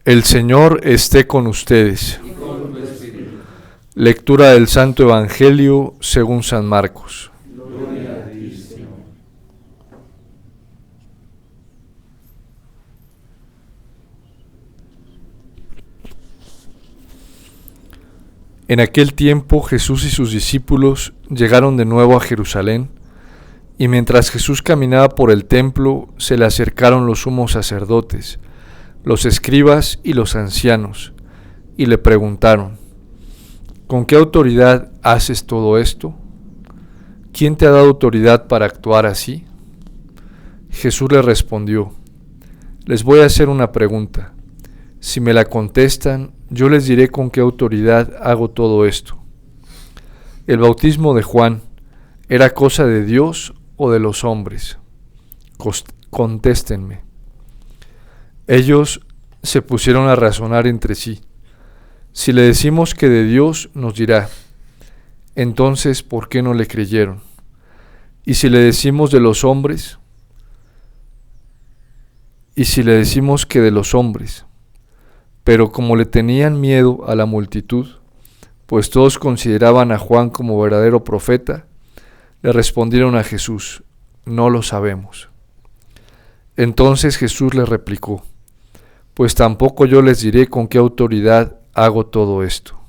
El Señor esté con ustedes. y con tu espíritu. Lectura del Santo Evangelio según San Marcos. Gloria a ti, Señor. En aquel tiempo Jesús y sus discípulos llegaron de nuevo a Jerusalén, y mientras Jesús caminaba por el templo, se le acercaron los sumos sacerdotes, los escribas y los ancianos, y le preguntaron: ¿con qué autoridad haces todo esto? ¿Quién te ha dado autoridad para actuar así? Jesús le respondió: les voy a hacer una pregunta. Si me la contestan, yo les diré con qué autoridad hago todo esto. ¿El bautismo de Juan era cosa de Dios o de los hombres? Contéstenme. Ellos se pusieron a razonar entre sí. Si le decimos que de Dios, nos dirá: entonces, ¿por qué no le creyeron? Y si le decimos de los hombres, y si le decimos que de los hombres. Pero como le tenían miedo a la multitud, pues todos consideraban a Juan como verdadero profeta, le respondieron a Jesús: no lo sabemos. Entonces Jesús les replicó: pues tampoco yo les diré con qué autoridad hago todo esto.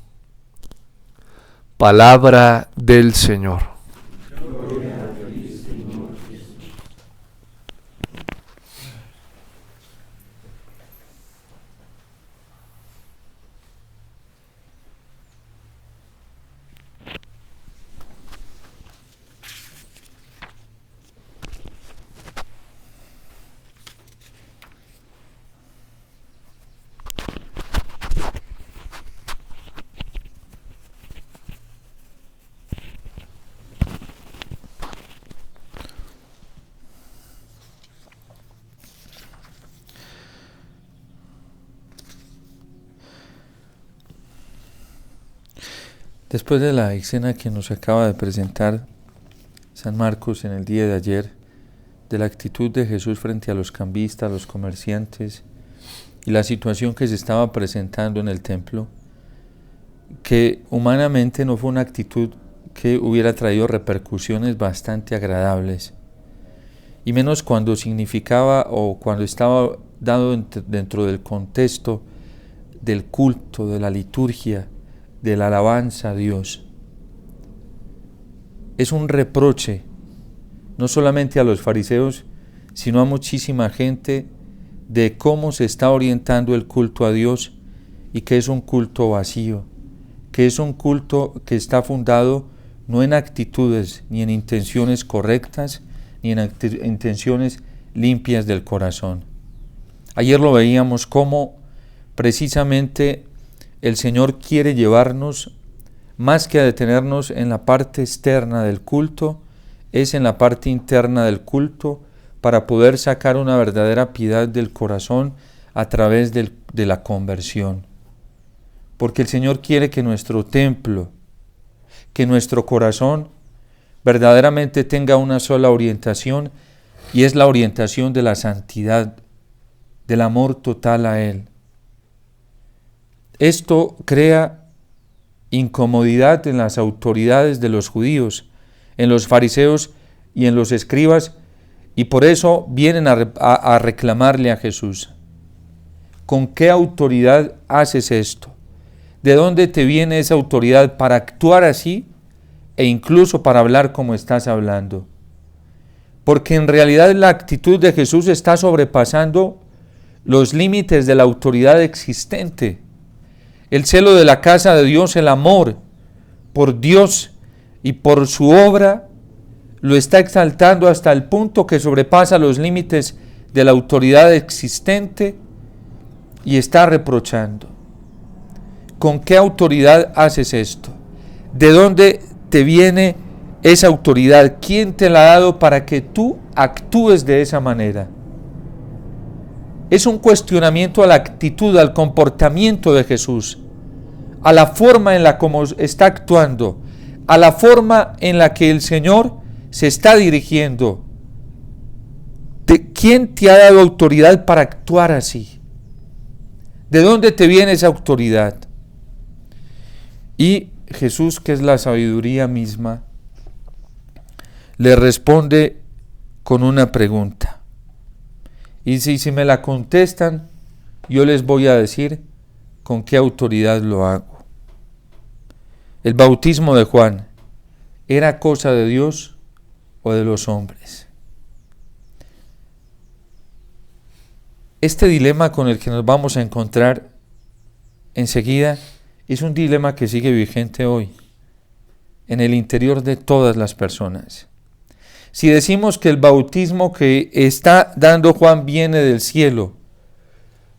Palabra del Señor. Gloria a ti, Señor Jesús. Después de la escena que nos acaba de presentar San Marcos en el día de ayer, de la actitud de Jesús frente a los cambistas, los comerciantes, y la situación que se estaba presentando en el templo, que humanamente no fue una actitud que hubiera traído repercusiones bastante agradables, y menos cuando significaba o cuando estaba dado dentro del contexto del culto, de la liturgia, de la alabanza a Dios. Es un reproche, no solamente a los fariseos, sino a muchísima gente, de cómo se está orientando el culto a Dios y que es un culto vacío, que es un culto que está fundado no en actitudes ni en intenciones correctas, ni en intenciones limpias del corazón. Ayer lo veíamos cómo precisamente el Señor quiere llevarnos, más que a detenernos en la parte externa del culto, es en la parte interna del culto, para poder sacar una verdadera piedad del corazón a través de la conversión. Porque el Señor quiere que nuestro templo, que nuestro corazón verdaderamente tenga una sola orientación, y es la orientación de la santidad, del amor total a Él. Esto crea incomodidad en las autoridades de los judíos, en los fariseos y en los escribas, y por eso vienen a reclamarle a Jesús: ¿con qué autoridad haces esto? ¿De dónde te viene esa autoridad para actuar así e incluso para hablar como estás hablando? Porque en realidad la actitud de Jesús está sobrepasando los límites de la autoridad existente. El celo de la casa de Dios, el amor por Dios y por su obra, lo está exaltando hasta el punto que sobrepasa los límites de la autoridad existente y está reprochando: ¿con qué autoridad haces esto? ¿De dónde te viene esa autoridad? ¿Quién te la ha dado para que tú actúes de esa manera? Es un cuestionamiento a la actitud, al comportamiento de Jesús, a la forma en la como está actuando, a la forma en la que el Señor se está dirigiendo. ¿De quién te ha dado autoridad para actuar así? ¿De dónde te viene esa autoridad? Y Jesús, que es la sabiduría misma, le responde con una pregunta. Y si me la contestan, yo les voy a decir con qué autoridad lo hago. El bautismo de Juan, ¿era cosa de Dios o de los hombres? Este dilema con el que nos vamos a encontrar enseguida es un dilema que sigue vigente hoy, en el interior de todas las personas. Si decimos que el bautismo que está dando Juan viene del cielo,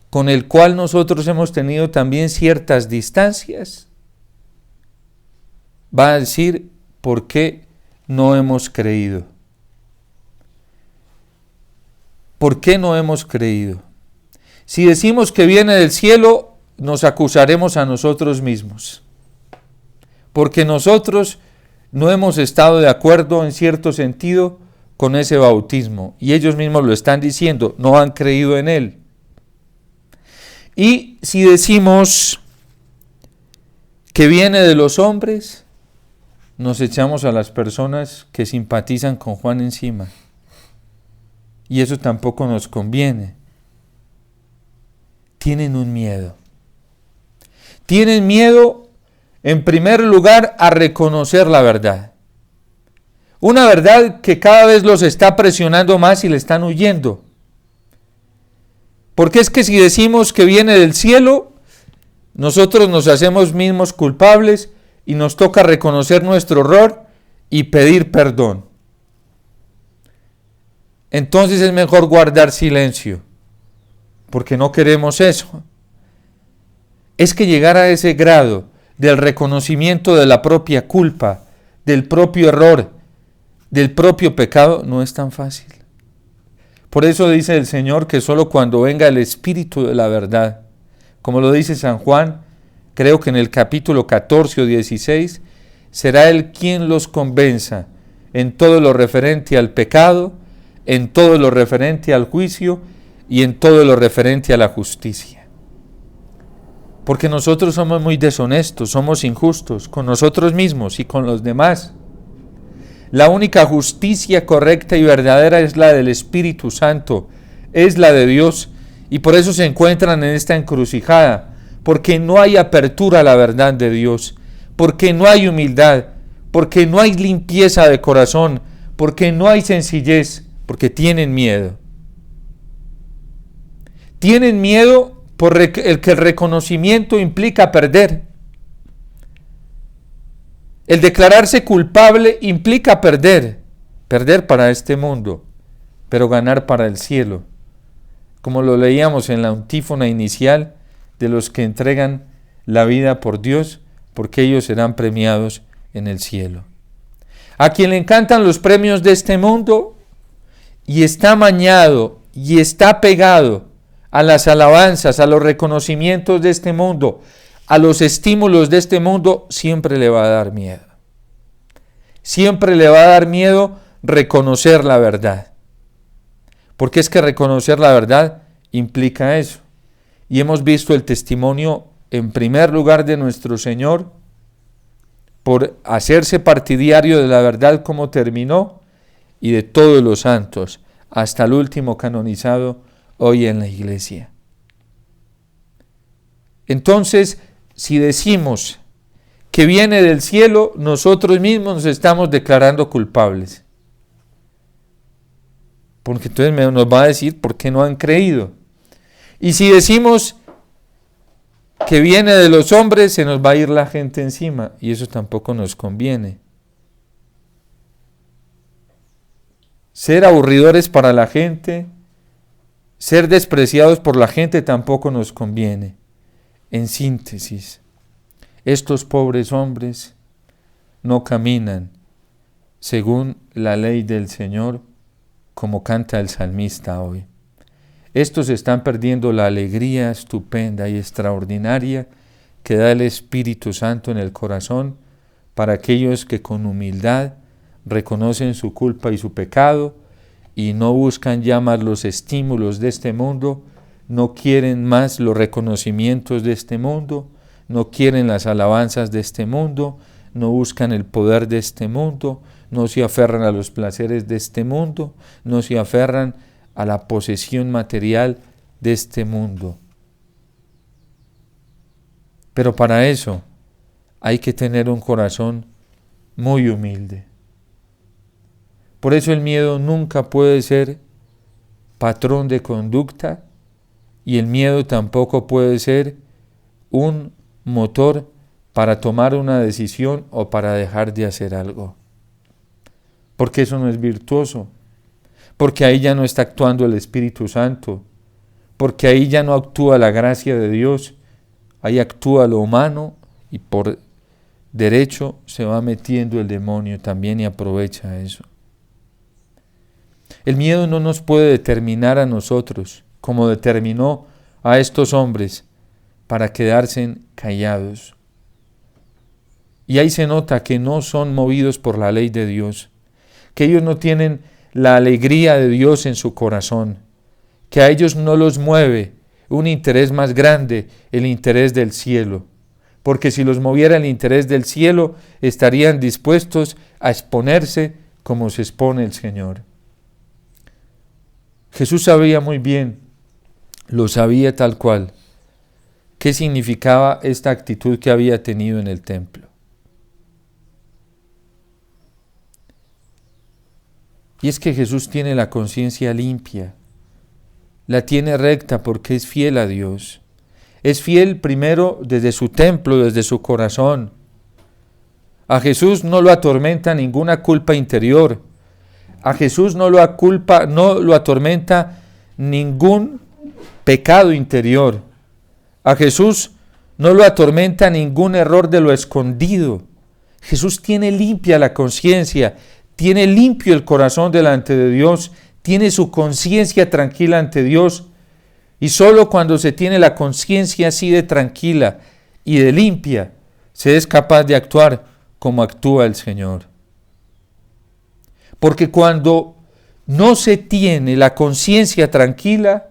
con el cual nosotros hemos tenido también ciertas distancias, va a decir por qué no hemos creído. ¿Por qué no hemos creído? Si decimos que viene del cielo, nos acusaremos a nosotros mismos, porque nosotros no hemos estado de acuerdo en cierto sentido con ese bautismo, y ellos mismos lo están diciendo, no han creído en él. Y si decimos que viene de los hombres, nos echamos a las personas que simpatizan con Juan encima, y eso tampoco nos conviene. Tienen un miedo. Tienen miedo, en primer lugar, a reconocer la verdad. Una verdad que cada vez los está presionando más y le están huyendo. Porque es que si decimos que viene del cielo, nosotros nos hacemos mismos culpables y nos toca reconocer nuestro error y pedir perdón. Entonces es mejor guardar silencio, porque no queremos eso. Es que llegar a ese grado del reconocimiento de la propia culpa, del propio error, del propio pecado, no es tan fácil. Por eso dice el Señor que solo cuando venga el Espíritu de la verdad, como lo dice San Juan, creo que en el capítulo 14 o 16, será Él quien los convenza en todo lo referente al pecado, en todo lo referente al juicio y en todo lo referente a la justicia. Porque nosotros somos muy deshonestos, somos injustos con nosotros mismos y con los demás. La única justicia correcta y verdadera es la del Espíritu Santo, es la de Dios, y por eso se encuentran en esta encrucijada, porque no hay apertura a la verdad de Dios, porque no hay humildad, porque no hay limpieza de corazón, porque no hay sencillez, porque tienen miedo. Tienen miedo por el que el reconocimiento implica perder. El declararse culpable implica perder para este mundo, pero ganar para el cielo, como lo leíamos en la antífona inicial de los que entregan la vida por Dios, porque ellos serán premiados en el cielo. A quien le encantan los premios de este mundo y está amañado y está pegado a las alabanzas, a los reconocimientos de este mundo, a los estímulos de este mundo, siempre le va a dar miedo. Siempre le va a dar miedo reconocer la verdad. Porque es que reconocer la verdad implica eso. Y hemos visto el testimonio, en primer lugar, de nuestro Señor, por hacerse partidario de la verdad como terminó, y de todos los santos, hasta el último canonizado hoy en la iglesia. Entonces, si decimos que viene del cielo, nosotros mismos nos estamos declarando culpables. Porque entonces nos va a decir por qué no han creído. Y si decimos que viene de los hombres, se nos va a ir la gente encima, y eso tampoco nos conviene. Ser aburridores para la gente, ser despreciados por la gente tampoco nos conviene. En síntesis, estos pobres hombres no caminan según la ley del Señor, como canta el salmista hoy. Estos están perdiendo la alegría estupenda y extraordinaria que da el Espíritu Santo en el corazón para aquellos que con humildad reconocen su culpa y su pecado y no buscan ya más los estímulos de este mundo, no quieren más los reconocimientos de este mundo, no quieren las alabanzas de este mundo, no buscan el poder de este mundo, no se aferran a los placeres de este mundo, no se aferran a la posesión material de este mundo. Pero para eso hay que tener un corazón muy humilde. Por eso el miedo nunca puede ser patrón de conducta y el miedo tampoco puede ser un motor para tomar una decisión o para dejar de hacer algo. Porque eso no es virtuoso, porque ahí ya no está actuando el Espíritu Santo, porque ahí ya no actúa la gracia de Dios, ahí actúa lo humano y por derecho se va metiendo el demonio también y aprovecha eso. El miedo no nos puede determinar a nosotros, como determinó a estos hombres, para quedarse callados. Y ahí se nota que no son movidos por la ley de Dios, que ellos no tienen la alegría de Dios en su corazón, que a ellos no los mueve un interés más grande, el interés del cielo. Porque si los moviera el interés del cielo, estarían dispuestos a exponerse como se expone el Señor. Jesús sabía muy bien, lo sabía tal cual, qué significaba esta actitud que había tenido en el templo. Y es que Jesús tiene la conciencia limpia, la tiene recta porque es fiel a Dios. Es fiel primero desde su templo, desde su corazón. A Jesús no lo atormenta ninguna culpa interior. A Jesús no lo atormenta ningún pecado interior. A Jesús no lo atormenta ningún error de lo escondido. Jesús tiene limpia la conciencia, tiene limpio el corazón delante de Dios, tiene su conciencia tranquila ante Dios. Y solo cuando se tiene la conciencia así de tranquila y de limpia, se es capaz de actuar como actúa el Señor. Porque cuando no se tiene la conciencia tranquila,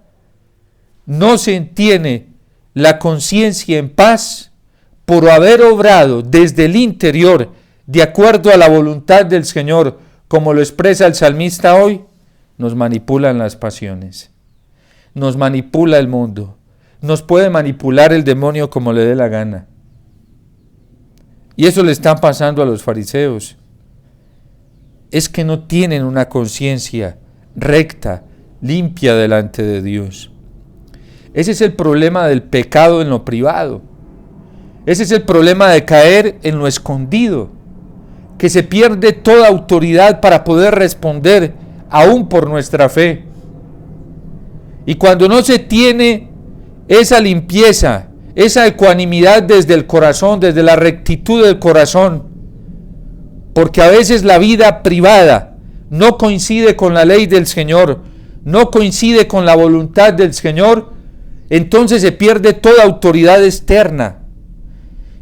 no se tiene la conciencia en paz, por haber obrado desde el interior, de acuerdo a la voluntad del Señor, como lo expresa el salmista hoy, nos manipulan las pasiones. Nos manipula el mundo, nos puede manipular el demonio como le dé la gana. Y eso le está pasando a los fariseos. Es que no tienen una conciencia recta, limpia delante de Dios. Ese es el problema del pecado en lo privado. Ese es el problema de caer en lo escondido, que se pierde toda autoridad para poder responder aún por nuestra fe. Y cuando no se tiene esa limpieza, esa ecuanimidad desde el corazón, desde la rectitud del corazón, porque a veces la vida privada no coincide con la ley del Señor, no coincide con la voluntad del Señor, entonces se pierde toda autoridad externa.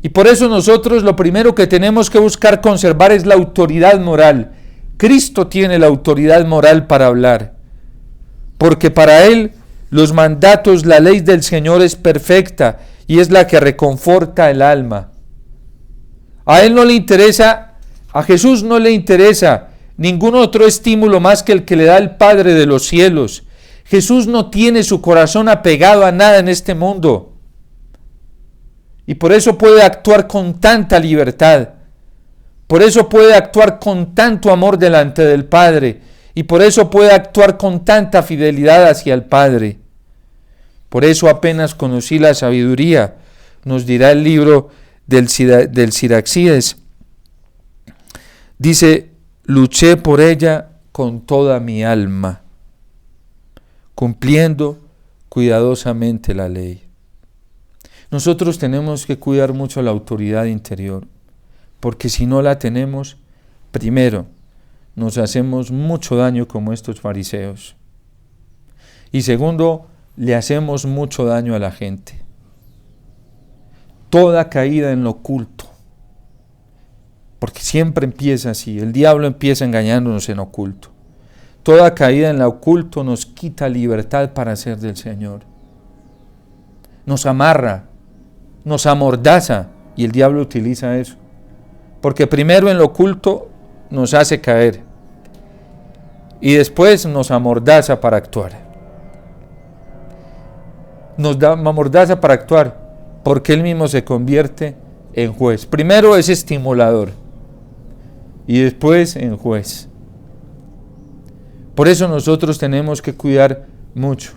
Y por eso nosotros lo primero que tenemos que buscar conservar es la autoridad moral. Cristo tiene la autoridad moral para hablar, porque para Él los mandatos, la ley del Señor es perfecta y es la que reconforta el alma. A Él no le interesa, a Jesús no le interesa ningún otro estímulo más que el que le da el Padre de los cielos. Jesús no tiene su corazón apegado a nada en este mundo. Y por eso puede actuar con tanta libertad. Por eso puede actuar con tanto amor delante del Padre. Y por eso puede actuar con tanta fidelidad hacia el Padre. Por eso apenas conocí la sabiduría, nos dirá el libro del Siraxíes. Dice, luché por ella con toda mi alma, cumpliendo cuidadosamente la ley. Nosotros tenemos que cuidar mucho la autoridad interior, porque si no la tenemos, primero, nos hacemos mucho daño como estos fariseos. Y segundo, le hacemos mucho daño a la gente. Toda caída en lo oculto, porque siempre empieza así, el diablo empieza engañándonos en oculto. Toda caída en lo oculto nos quita libertad para hacer del Señor. nos amarra, nos amordaza, y el diablo utiliza eso. Porque primero en lo oculto nos hace caer y después nos amordaza para actuar. Nos da amordaza para actuar porque él mismo se convierte en juez. Primero es estimulador y después en juez. Por eso nosotros tenemos que cuidar mucho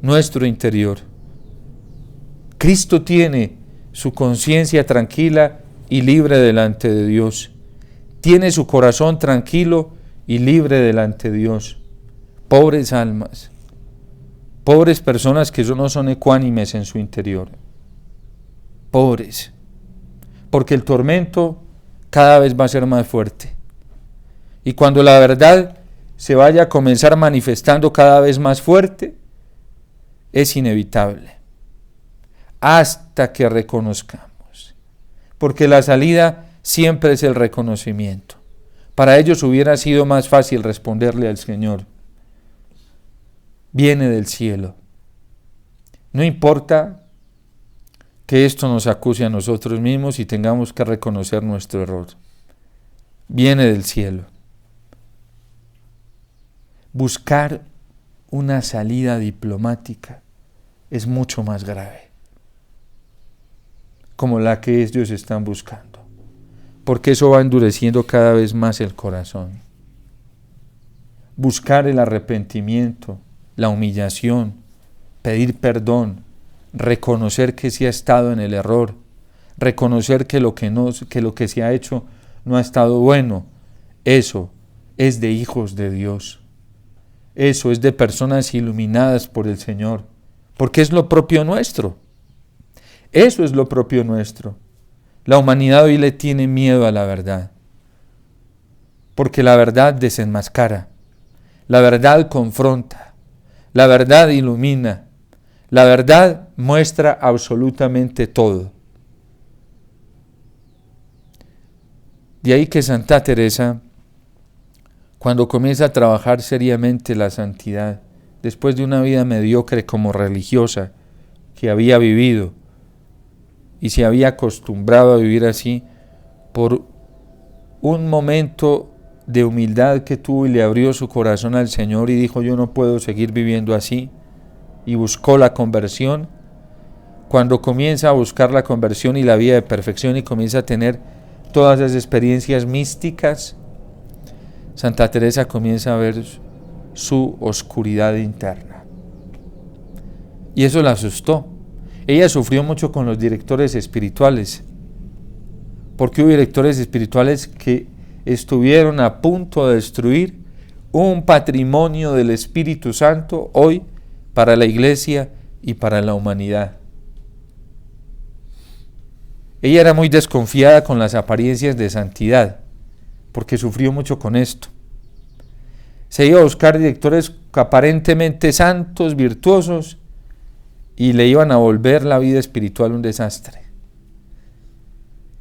nuestro interior. Cristo tiene su conciencia tranquila y libre delante de Dios. Tiene su corazón tranquilo y libre delante de Dios. Pobres almas, pobres personas que no son ecuánimes en su interior. Pobres, porque el tormento cada vez va a ser más fuerte. Y cuando la verdad se vaya a comenzar manifestando cada vez más fuerte, es inevitable, hasta que reconozcamos, porque la salida siempre es el reconocimiento. Para ellos hubiera sido más fácil responderle al Señor: viene del cielo. No importa que esto nos acuse a nosotros mismos y tengamos que reconocer nuestro error. Viene del cielo. Buscar una salida diplomática es mucho más grave, como la que ellos están buscando, porque eso va endureciendo cada vez más el corazón. Buscar el arrepentimiento, la humillación, pedir perdón, reconocer que se ha estado en el error, reconocer que lo que se ha hecho no ha estado bueno, eso es de hijos de Dios. Eso es de personas iluminadas por el Señor, porque es lo propio nuestro. Eso es lo propio nuestro. La humanidad hoy le tiene miedo a la verdad, porque la verdad desenmascara, la verdad confronta, la verdad ilumina, la verdad muestra absolutamente todo. De ahí que Santa Teresa, cuando comienza a trabajar seriamente la santidad, después de una vida mediocre como religiosa que había vivido y se había acostumbrado a vivir así, por un momento de humildad que tuvo y le abrió su corazón al Señor y dijo: yo no puedo seguir viviendo así, y buscó la conversión. Cuando comienza a buscar la conversión y la vida de perfección y comienza a tener todas esas experiencias místicas, Santa Teresa comienza a ver su oscuridad interna. Y eso la asustó. Ella sufrió mucho con los directores espirituales, porque hubo directores espirituales que estuvieron a punto de destruir un patrimonio del Espíritu Santo hoy para la Iglesia y para la humanidad. Ella era muy desconfiada con las apariencias de santidad, porque sufrió mucho con esto. Se iba a buscar directores aparentemente santos, virtuosos, y le iban a volver la vida espiritual un desastre.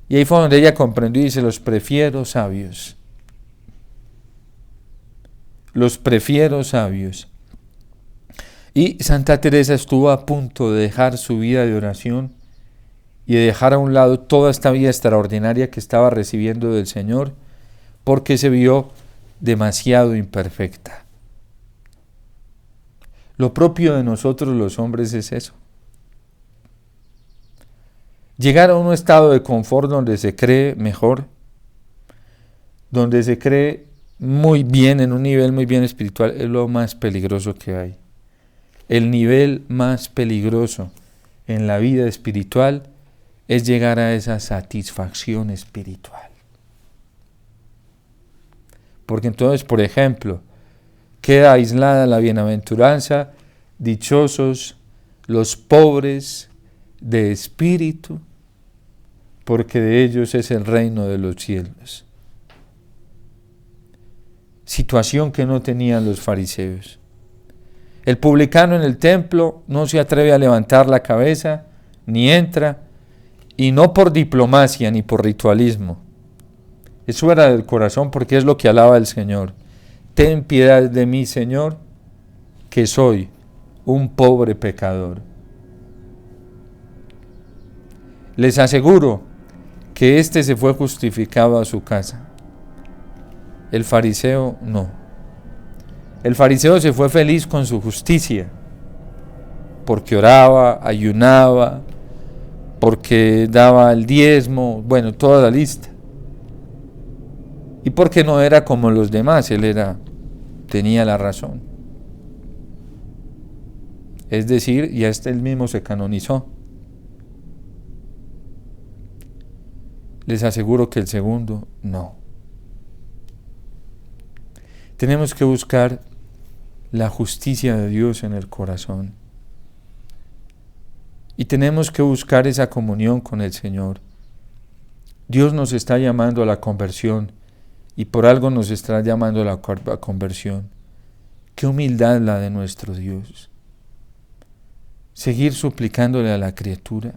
Y ahí fue donde ella comprendió y dice: los prefiero sabios. Los prefiero sabios. Y Santa Teresa estuvo a punto de dejar su vida de oración y de dejar a un lado toda esta vida extraordinaria que estaba recibiendo del Señor, porque se vio demasiado imperfecta. Lo propio de nosotros los hombres es eso. Llegar a un estado de confort donde se cree mejor, donde se cree muy bien, en un nivel muy bien espiritual, es lo más peligroso que hay. El nivel más peligroso en la vida espiritual es llegar a esa satisfacción espiritual. Porque entonces, por ejemplo, queda aislada la bienaventuranza: dichosos los pobres de espíritu, porque de ellos es el reino de los cielos. Situación que no tenían los fariseos. El publicano en el templo no se atreve a levantar la cabeza, ni entra, y no por diplomacia ni por ritualismo. Eso era del corazón, porque es lo que alaba el Señor. Ten piedad de mí, Señor, que soy un pobre pecador. Les aseguro que éste se fue justificado a su casa. El fariseo no. El fariseo se fue feliz con su justicia, porque oraba, ayunaba, porque daba el diezmo, bueno, toda la lista. Y porque no era como los demás, tenía la razón. Es decir, ya él mismo se canonizó. Les aseguro que el segundo, no. Tenemos que buscar la justicia de Dios en el corazón. Y tenemos que buscar esa comunión con el Señor. Dios nos está llamando a la conversión y por algo nos está llamando a la conversión. Qué humildad la de nuestro Dios. Seguir suplicándole a la criatura.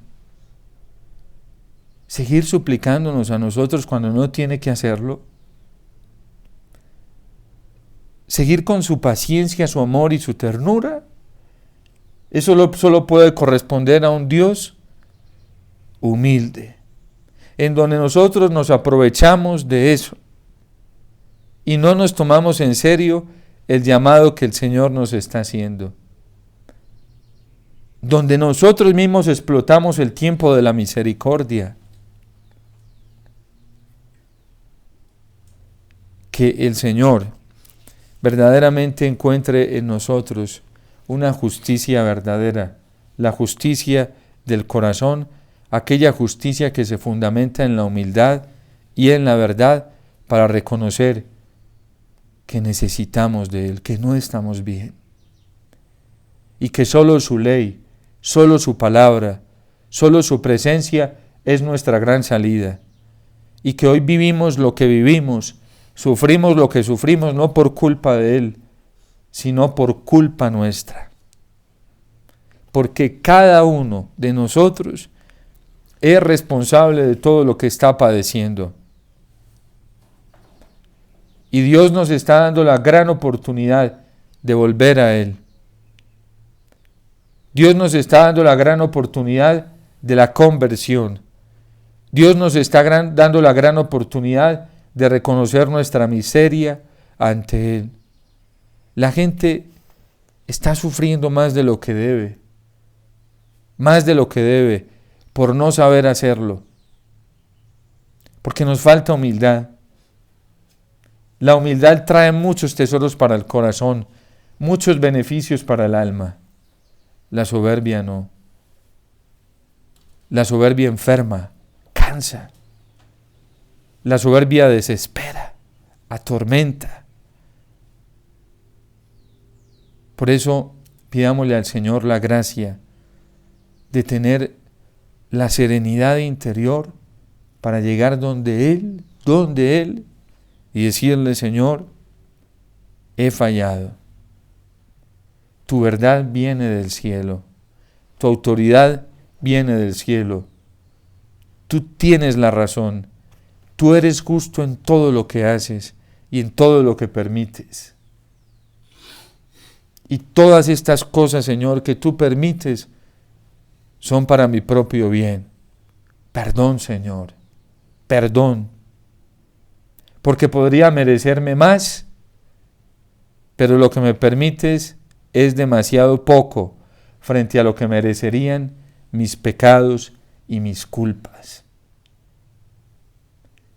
Seguir suplicándonos a nosotros cuando no tiene que hacerlo. Seguir con su paciencia, su amor y su ternura. Eso solo puede corresponder a un Dios humilde, en donde nosotros nos aprovechamos de eso y no nos tomamos en serio el llamado que el Señor nos está haciendo. Donde nosotros mismos explotamos el tiempo de la misericordia. Que el Señor verdaderamente encuentre en nosotros una justicia verdadera, la justicia del corazón, aquella justicia que se fundamenta en la humildad y en la verdad para reconocer que necesitamos de Él, que no estamos bien y que solo su ley, solo su palabra, solo su presencia es nuestra gran salida y que hoy vivimos lo que vivimos, sufrimos lo que sufrimos no por culpa de Él, sino por culpa nuestra. Porque cada uno de nosotros es responsable de todo lo que está padeciendo. Y Dios nos está dando la gran oportunidad de volver a Él. Dios nos está dando la gran oportunidad de la conversión. Dios nos está dando la gran oportunidad de reconocer nuestra miseria ante Él. La gente está sufriendo más de lo que debe por no saber hacerlo, porque nos falta humildad. La humildad trae muchos tesoros para el corazón, muchos beneficios para el alma. La soberbia no. La soberbia enferma, cansa. La soberbia desespera, atormenta. Por eso pidámosle al Señor la gracia de tener la serenidad interior para llegar donde Él, y decirle: Señor, he fallado. Tu verdad viene del cielo, tu autoridad viene del cielo. Tú tienes la razón. Tú eres justo en todo lo que haces y en todo lo que permites. Y todas estas cosas, Señor, que tú permites, son para mi propio bien. Perdón, Señor, perdón. Porque podría merecerme más, pero lo que me permites es demasiado poco frente a lo que merecerían mis pecados y mis culpas.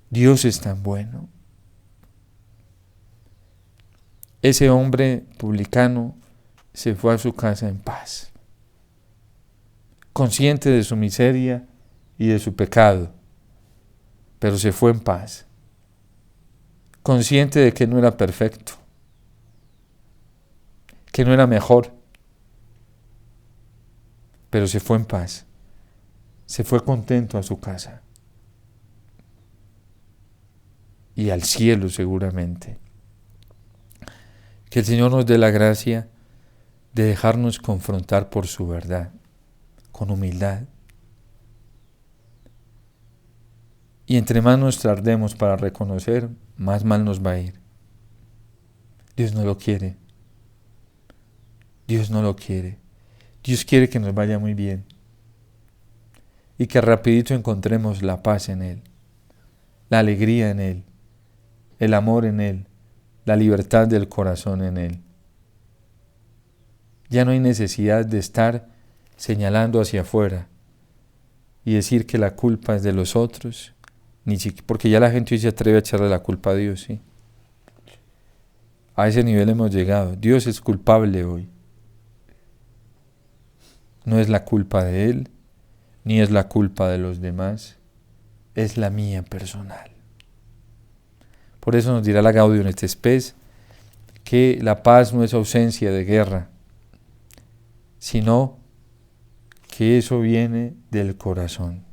Dios es tan bueno. Ese hombre publicano se fue a su casa en paz, consciente de su miseria y de su pecado, pero se fue en paz, consciente de que no era perfecto, que no era mejor, pero se fue en paz, se fue contento a su casa y al cielo seguramente. Que el Señor nos dé la gracia de dejarnos confrontar por su verdad, con humildad. Y entre más nos tardemos para reconocer, más mal nos va a ir. Dios no lo quiere. Dios no lo quiere. Dios quiere que nos vaya muy bien. y que rapidito encontremos la paz en Él, la alegría en Él, el amor en Él, la libertad del corazón en Él. Ya no hay necesidad de estar señalando hacia afuera y decir que la culpa es de los otros, porque ya la gente hoy se atreve a echarle la culpa a Dios, ¿sí? A ese nivel hemos llegado. Dios es culpable hoy. No es la culpa de Él, ni es la culpa de los demás, es la mía personal. Por eso nos dirá la Gaudium et Spes que la paz no es ausencia de guerra, sino que eso viene del corazón.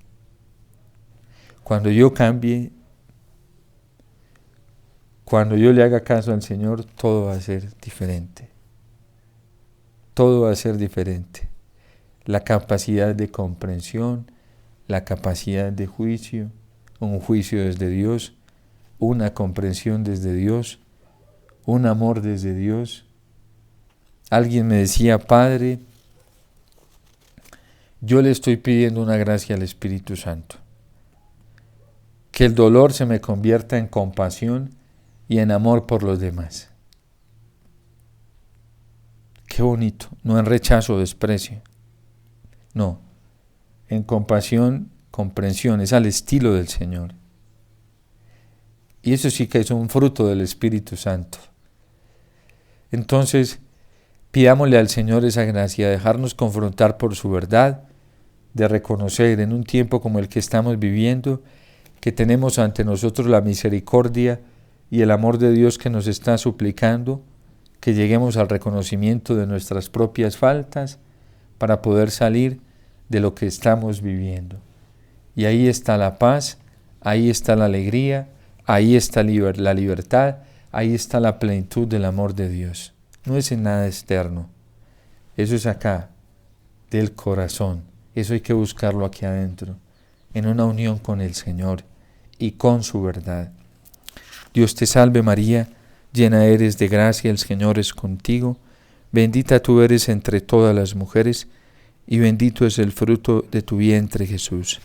Cuando yo cambie, cuando yo le haga caso al Señor, todo va a ser diferente. Todo va a ser diferente. La capacidad de comprensión, la capacidad de juicio, un juicio desde Dios, una comprensión desde Dios, un amor desde Dios. Alguien me decía, Padre, yo le estoy pidiendo una gracia al Espíritu Santo, que el dolor se me convierta en compasión y en amor por los demás. Qué bonito, no en rechazo o desprecio, no, en compasión, comprensión, es al estilo del Señor. Y eso sí que es un fruto del Espíritu Santo. Entonces, pidámosle al Señor esa gracia, de dejarnos confrontar por su verdad, de reconocer en un tiempo como el que estamos viviendo, que tenemos ante nosotros la misericordia y el amor de Dios que nos está suplicando, que lleguemos al reconocimiento de nuestras propias faltas para poder salir de lo que estamos viviendo. Y ahí está la paz, ahí está la alegría, ahí está la libertad, ahí está la plenitud del amor de Dios. No es en nada externo, eso es acá, del corazón. Eso hay que buscarlo aquí adentro, en una unión con el Señor y con su verdad. Dios te salve María, llena eres de gracia, el Señor es contigo, bendita tú eres entre todas las mujeres, y bendito es el fruto de tu vientre Jesús.